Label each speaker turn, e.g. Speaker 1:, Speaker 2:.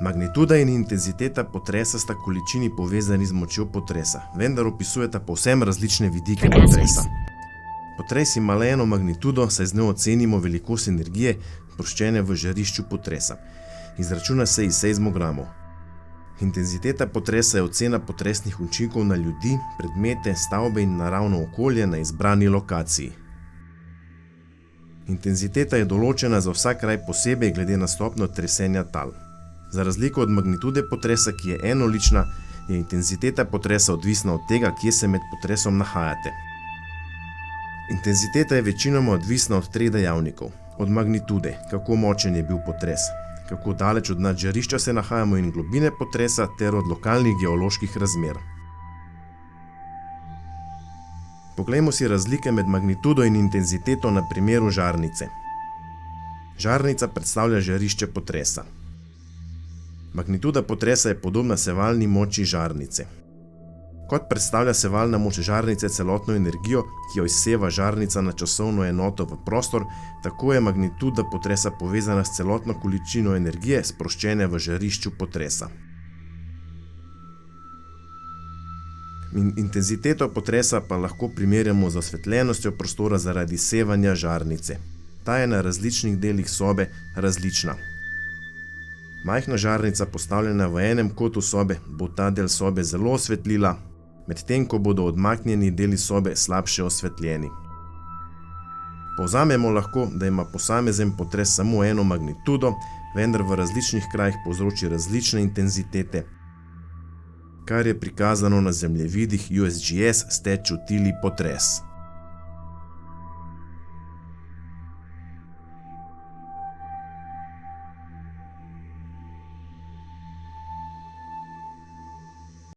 Speaker 1: Magnituda in intenziteta potresa sta količini povezani z močjo potresa, vendar opisujeta povsem različne vidike potresa. Potres ima le eno magnitudo, saj z njo ocenimo velikost energije, sproščene v žarišču potresa. Izračuna se iz seizmogramov. Intenziteta potresa je ocena potresnih učinkov na ljudi, predmete, stavbe in naravno okolje na izbrani lokaciji. Intenziteta je določena za vsak kraj posebej glede na stopnjo tresenja tal. Za razliko od magnitude potresa, ki je enolična, je intenziteta potresa odvisna od tega, kje se med potresom nahajate. Intenziteta je večinoma odvisna od 3 dejavnikov. Od magnitude, kako močen je bil potres, kako daleč od žarišča se nahajamo in globine potresa, ter od lokalnih geoloških razmer. Poglejmo si razlike med magnitudo in intenziteto na primeru žarnice. Žarnica predstavlja žarišče potresa. Magnituda potresa je podobna sevalni moči žarnice. Kot predstavlja sevalna moč žarnice celotno energijo, ki jo izseva žarnica na časovno enoto v prostor, tako je magnituda potresa povezana s celotno količino energije, sproščene v žarišču potresa. Intenziteto potresa pa lahko primerjamo z osvetljenostjo prostora zaradi sevanja žarnice. Ta je na različnih delih sobe različna. Majhna žarnica, postavljena v enem kotu sobe, bo ta del sobe zelo osvetlila, medtem ko bodo odmaknjeni deli sobe slabše osvetljeni. Povzamemo lahko, da ima posamezen potres samo eno magnitudo, vendar v različnih krajih povzroči različne intenzitete, kar je prikazano na zemljevidih USGS ste čutili potres.